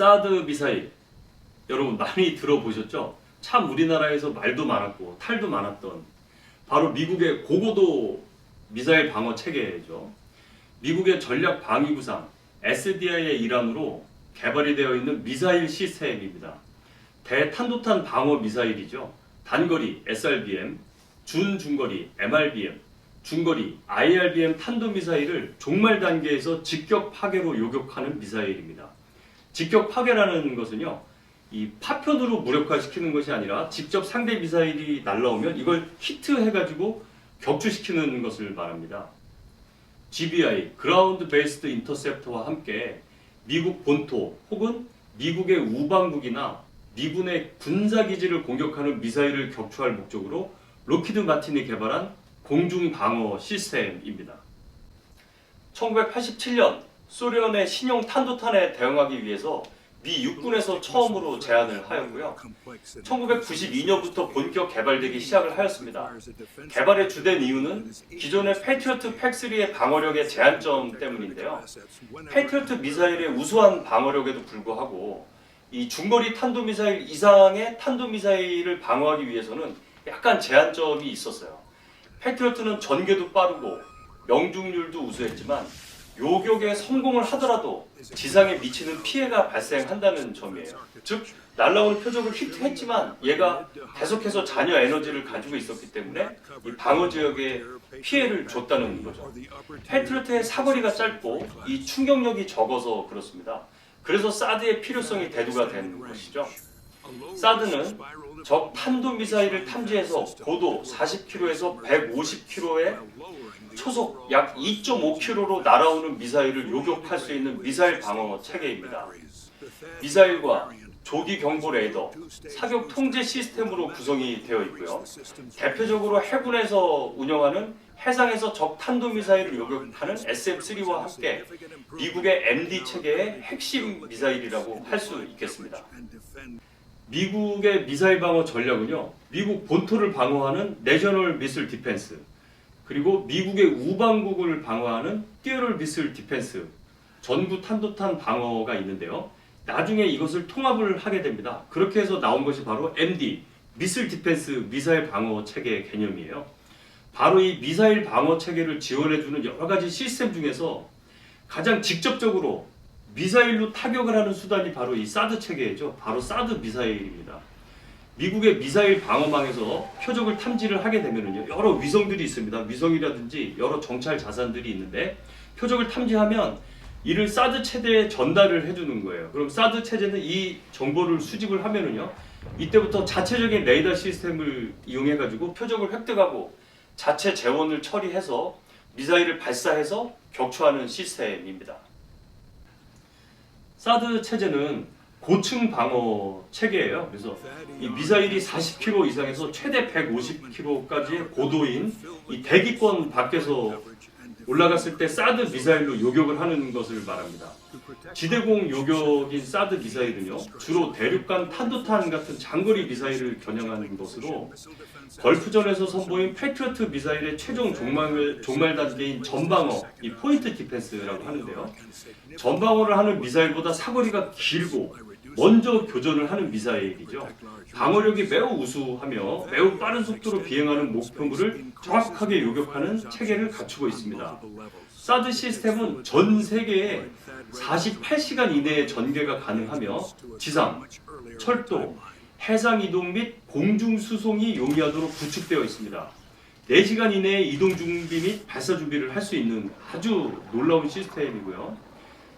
사드 미사일 여러분 많이 들어보셨죠? 참 우리나라에서 말도 많았고 탈도 많았던 바로 미국의 고고도 미사일 방어 체계죠. 미국의 전략 방위구상 SDI의 일환으로 개발이 되어 있는 미사일 시스템입니다. 대탄도탄 방어 미사일이죠. 단거리 SRBM, 준중거리 MRBM, 중거리 IRBM 탄도미사일을 종말 단계에서 직격 파괴로 요격하는 미사일입니다. 직격 파괴라는 것은요, 이 파편으로 무력화시키는 것이 아니라 직접 상대 미사일이 날라오면 이걸 히트해가지고 격추시키는 것을 말합니다. GBI, 그라운드 베이스드 인터셉터와 함께 미국 본토 혹은 미국의 우방국이나 미군의 군사기지를 공격하는 미사일을 격추할 목적으로 록히드 마틴이 개발한 공중방어 시스템입니다. 1987년 소련의 신형 탄도탄에 대응하기 위해서 미 육군에서 처음으로 제안을 하였고요. 1992년부터 본격 개발되기 시작을 하였습니다. 개발의 주된 이유는 기존의 패트리어트 팩3의 방어력의 제한점 때문인데요. 패트리어트 미사일의 우수한 방어력에도 불구하고 이 중거리 탄도미사일 이상의 탄도미사일을 방어하기 위해서는 약간 제한점이 있었어요. 패트리어트는 전개도 빠르고 명중률도 우수했지만 요격에 성공을 하더라도 지상에 미치는 피해가 발생한다는 점이에요. 즉 날라오는 표적을 히트했지만 얘가 계속해서 잔여 에너지를 가지고 있었기 때문에 이 방어 지역에 피해를 줬다는 거죠. 패트리어트의 사거리가 짧고 이 충격력이 적어서 그렇습니다. 그래서 사드의 필요성이 대두가 된 것이죠. 사드는 적 탄도미사일을 탐지해서 고도 40km에서 150km의 초속 약 2.5km로 날아오는 미사일을 요격할 수 있는 미사일 방어 체계입니다. 미사일과 조기 경보 레이더, 사격 통제 시스템으로 구성이 되어 있고요. 대표적으로 해군에서 운영하는 해상에서 적 탄도미사일을 요격하는 SM-3와 함께 미국의 MD 체계의 핵심 미사일이라고 할 수 있겠습니다. 미국의 미사일 방어 전략은요, 미국 본토를 방어하는 내셔널 미슬 디펜스, 그리고 미국의 우방국을 방어하는 듀얼 미슬 디펜스, 전구 탄도탄 방어가 있는데요. 나중에 이것을 통합을 하게 됩니다. 그렇게 해서 나온 것이 바로 MD, 미슬 디펜스 미사일 방어 체계 개념이에요. 바로 이 미사일 방어 체계를 지원해주는 여러 가지 시스템 중에서 가장 직접적으로 미사일로 타격을 하는 수단이 바로 이 사드 체계죠. 바로 사드 미사일입니다. 미국의 미사일 방어망에서 표적을 탐지를 하게 되면요, 여러 위성들이 있습니다. 위성이라든지 여러 정찰 자산들이 있는데 표적을 탐지하면 이를 사드 체제에 전달을 해주는 거예요. 그럼 사드 체제는 이 정보를 수집을 하면은요, 이때부터 자체적인 레이더 시스템을 이용해 가지고 표적을 획득하고 자체 재원을 처리해서 미사일을 발사해서 격추하는 시스템입니다. 사드 체제는 고층 방어 체계예요. 그래서 이 미사일이 40km 이상에서 최대 150km까지의 고도인 이 대기권 밖에서 올라갔을 때 사드 미사일로 요격을 하는 것을 말합니다. 지대공 요격인 사드 미사일은요, 주로 대륙간 탄도탄 같은 장거리 미사일을 겨냥하는 것으로 걸프전에서 선보인 패트리어트 미사일의 최종 종말 단계인 전방어, 이 포인트 디펜스라고 하는데요. 전방어를 하는 미사일보다 사거리가 길고 먼저 교전을 하는 미사일이죠. 방어력이 매우 우수하며 매우 빠른 속도로 비행하는 목표물을 정확하게 요격하는 체계를 갖추고 있습니다. 사드 시스템은 전 세계에 48시간 이내에 전개가 가능하며 지상, 철도, 해상 이동 및 공중 수송이 용이하도록 구축되어 있습니다. 4시간 이내에 이동 준비 및 발사 준비를 할 수 있는 아주 놀라운 시스템이고요.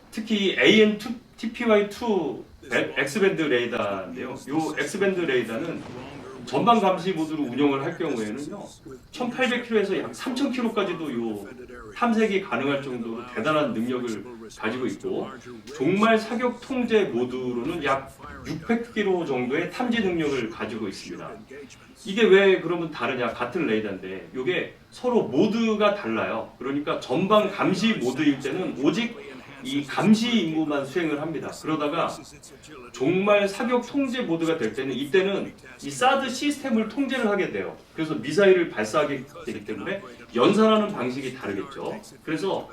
특히 AN/TPY-2 X밴드 레이더인데요. 이 X밴드 레이더는 전방 감시 모드로 운영을 할 경우에는요, 1800km에서 약 3000km까지도 이 탐색이 가능할 정도로 대단한 능력을 가지고 있고, 종말 사격 통제 모드로는 약 600km 정도의 탐지 능력을 가지고 있습니다. 이게 왜 그러면 다르냐? 같은 레이더인데 이게 서로 모드가 달라요. 그러니까 전방 감시 모드일 때는 오직 이 감시 임무만 수행을 합니다. 그러다가 정말 사격 통제 모드가 될 때는 이때는 이 사드 시스템을 통제를 하게 돼요. 그래서 미사일을 발사하게 되기 때문에 연산하는 방식이 다르겠죠. 그래서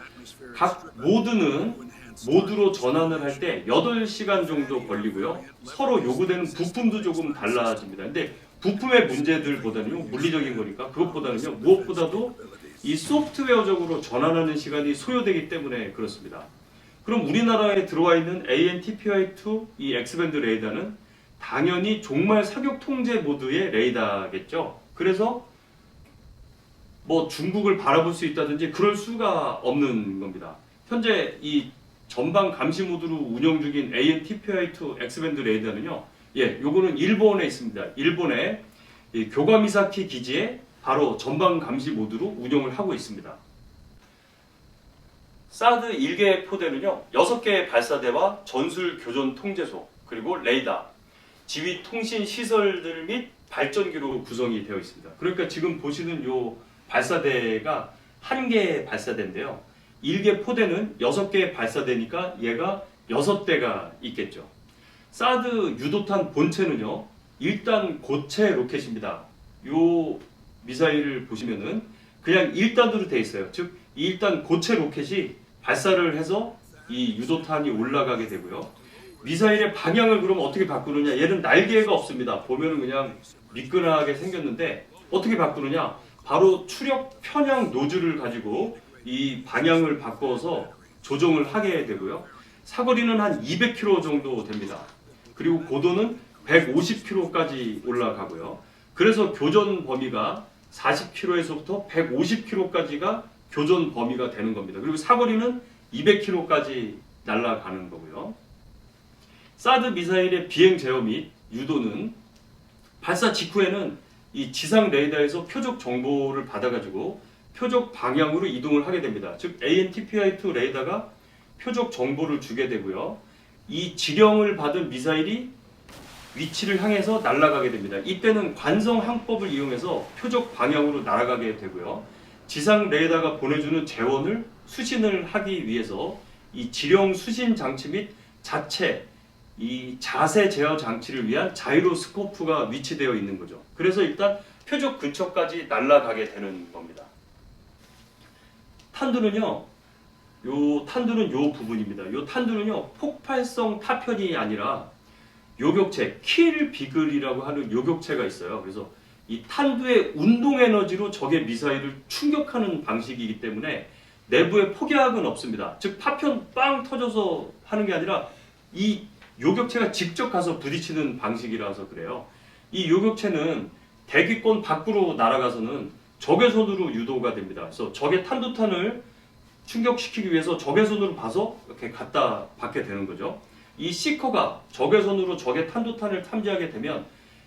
각 모드로 전환을 할 때 8시간 정도 걸리고요. 서로 요구되는 부품도 조금 달라집니다. 근데 부품의 문제들보다는요, 물리적인 거니까 그것보다는요, 무엇보다도 이 소프트웨어적으로 전환하는 시간이 소요되기 때문에 그렇습니다. 그럼 우리나라에 들어와 있는 AN/TPY-2 이 X밴드 레이더는 당연히 종말 사격 통제 모드의 레이더겠죠. 그래서 뭐 중국을 바라볼 수 있다든지 그럴 수가 없는 겁니다. 현재 이 전방 감시 모드로 운영 중인 AN/TPY-2 X밴드 레이더는요, 요거는 일본에 있습니다. 일본의 이 교가미사키 기지에 바로 전방 감시 모드로 운영을 하고 있습니다. 사드 1개 포대는요, 6개의 발사대와 전술 교전 통제소, 그리고 레이더, 지휘 통신 시설들 및 발전기로 구성이 되어 있습니다. 그러니까 지금 보시는 요 발사대가 한 개의 발사대인데요. 1개 포대는 6개의 발사대니까 얘가 6대가 있겠죠. 사드 유도탄 본체는요, 일단 고체 로켓입니다. 요 미사일을 보시면은 그냥 1단으로 되어 있어요. 즉, 이 1단 고체 로켓이 발사를 해서 이 유도탄이 올라가게 되고요. 미사일의 방향을 그럼 어떻게 바꾸느냐? 얘는 날개가 없습니다. 보면은 그냥 미끈하게 생겼는데 어떻게 바꾸느냐? 바로 추력 편향 노즐을 가지고 이 방향을 바꿔서 조정을 하게 되고요. 사거리는 한 200km 정도 됩니다. 그리고 고도는 150km까지 올라가고요. 그래서 교전 범위가 40km에서부터 150km까지가 교전 범위가 되는 겁니다. 그리고 사거리는 200km까지 날아가는 거고요. 사드 미사일의 비행 제어 및 유도는 발사 직후에는 이 지상 레이더에서 표적 정보를 받아가지고 표적 방향으로 이동을 하게 됩니다. 즉 AN/TPY-2 레이더가 표적 정보를 주게 되고요. 이 지령을 받은 미사일이 위치를 향해서 날아가게 됩니다. 이때는 관성 항법을 이용해서 표적 방향으로 날아가게 되고요. 지상 레이더가 보내주는 재원을 수신을 하기 위해서 이 지령 수신 장치 및 이 자세 제어 장치를 위한 자이로스코프가 위치되어 있는 거죠. 그래서 일단 표적 근처까지 날아가게 되는 겁니다. 탄두는요, 요 부분입니다. 요 탄두는요, 폭발성 타편이 아니라 요격체, 킬 비글이라고 하는 요격체가 있어요. 그래서 이 탄두의 운동 에너지로 적의 미사일을 충격하는 방식이기 때문에 내부에 폭약은 없습니다. 즉 파편 빵 터져서 하는 게 아니라 이 요격체가 직접 가서 부딪히는 방식이라서 그래요. 이 요격체는 대기권 밖으로 날아가서는 적의 손으로 유도가 됩니다. 그래서 적의 탄두탄을 충격시키기 위해서 적의 손으로 봐서 이렇게 갖다 받게 되는 거죠. 이 시커가 적의 손으로 적의 탄두탄을 탐지하게 되면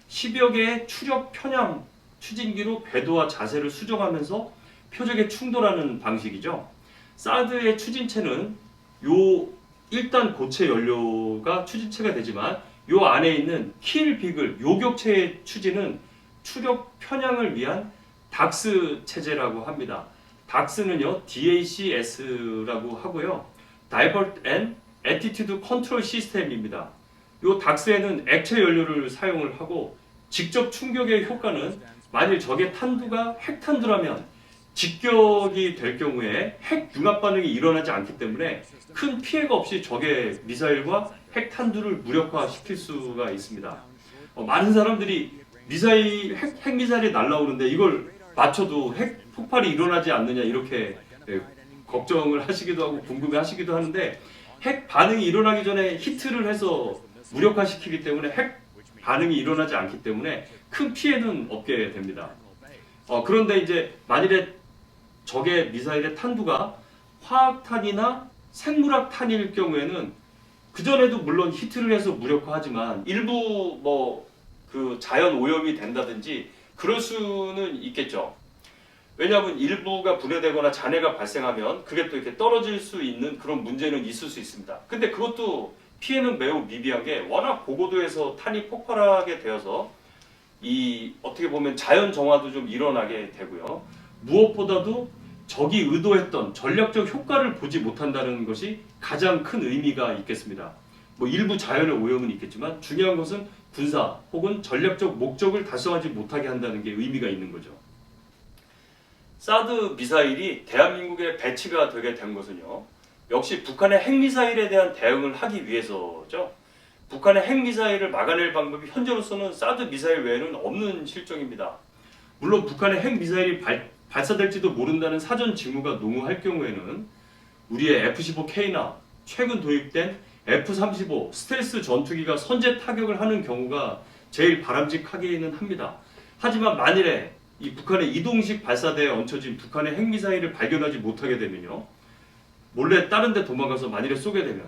10여 개의 추력 편향 추진기로 궤도와 자세를 수정하면서 표적에 충돌하는 방식이죠. 사드의 추진체는 요 1단 고체 연료가 추진체가 되지만 요 안에 있는 킬 비글 요격체의 추진은 추력 편향을 위한 닥스 체제라고 합니다. 닥스는요 DACS라고 하고요. Divert and Attitude Control System입니다. 요 닥스에는 액체 연료를 사용을 하고 직접 충격의 효과는 만일 적의 탄두가 핵탄두라면 직격이 될 경우에 핵 융합 반응이 일어나지 않기 때문에 큰 피해가 없이 적의 미사일과 핵탄두를 무력화시킬 수가 있습니다. 많은 사람들이 핵미사일이 날아오는데 이걸 맞춰도 핵 폭발이 일어나지 않느냐 이렇게 걱정을 하시기도 하고 궁금해 하시기도 하는데 핵 반응이 일어나기 전에 히트를 해서 무력화시키기 때문에 핵 반응이 일어나지 않기 때문에 큰 피해는 없게 됩니다. 그런데 이제 만일에 적의 미사일의 탄두가 화학탄이나 생물학탄일 경우에는 그전에도 물론 히트를 해서 무력화하지만 일부 그 자연 오염이 된다든지 그럴 수는 있겠죠. 왜냐하면 일부가 분해되거나 잔해가 발생하면 그게 또 이렇게 떨어질 수 있는 그런 문제는 있을 수 있습니다. 근데 그것도 피해는 매우 미비한 게 워낙 고고도에서 탄이 폭발하게 되어서 어떻게 보면 자연 정화도 좀 일어나게 되고요. 무엇보다도 적이 의도했던 전략적 효과를 보지 못한다는 것이 가장 큰 의미가 있겠습니다. 뭐 일부 자연의 오염은 있겠지만 중요한 것은 군사 혹은 전략적 목적을 달성하지 못하게 한다는 게 의미가 있는 거죠. 사드 미사일이 대한민국에 배치가 되게 된 것은요, 역시 북한의 핵미사일에 대한 대응을 하기 위해서죠. 북한의 핵미사일을 막아낼 방법이 현재로서는 사드 미사일 외에는 없는 실정입니다. 물론 북한의 핵미사일이 발사될지도 모른다는 사전 징후가 농후할 경우에는 우리의 F-15K나 최근 도입된 F-35 스텔스 전투기가 선제 타격을 하는 경우가 제일 바람직하기는 합니다. 하지만 만일에 이 북한의 이동식 발사대에 얹혀진 북한의 핵미사일을 발견하지 못하게 되면요, 몰래 다른 데 도망가서 만일에 쏘게 되면,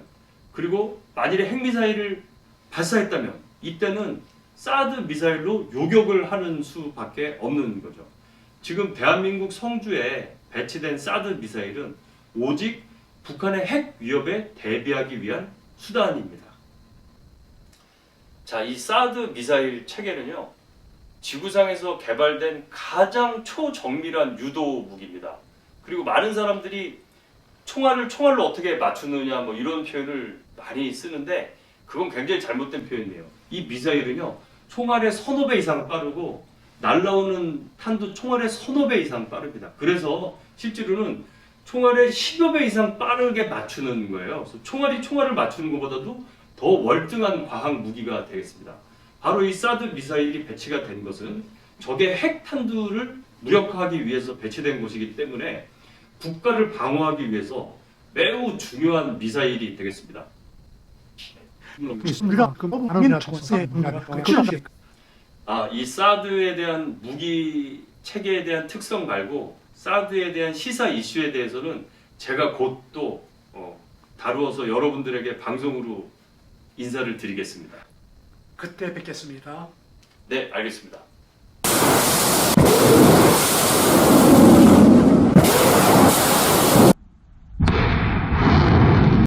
그리고 만일에 핵미사일을 발사했다면 이때는 사드 미사일로 요격을 하는 수밖에 없는 거죠. 지금 대한민국 성주에 배치된 사드 미사일은 오직 북한의 핵 위협에 대비하기 위한 수단입니다. 자, 이 사드 미사일 체계는요, 지구상에서 개발된 가장 초정밀한 유도 무기입니다. 그리고 많은 사람들이 총알로 어떻게 맞추느냐 뭐 이런 표현을 많이 쓰는데 그건 굉장히 잘못된 표현이에요. 이 미사일은요, 총알의 서너 배 이상 빠르고 날라오는 탄도 총알의 서너 배 이상 빠릅니다. 그래서 실제로는 총알의 10여 배 이상 빠르게 맞추는 거예요. 그래서 총알을 맞추는 것보다도 더 월등한 과학 무기가 되겠습니다. 바로 이 사드 미사일이 배치가 된 것은 적의 핵 탄두를 무력화하기 위해서 배치된 것이기 때문에 국가를 방어하기 위해서 매우 중요한 미사일이 되겠습니다. 이 사드에 대한 무기 체계에 대한 특성 말고 사드에 대한 시사 이슈에 대해서는 제가 곧 또 다루어서 여러분들에게 방송으로 인사를 드리겠습니다. 그때 뵙겠습니다. 네, 알겠습니다.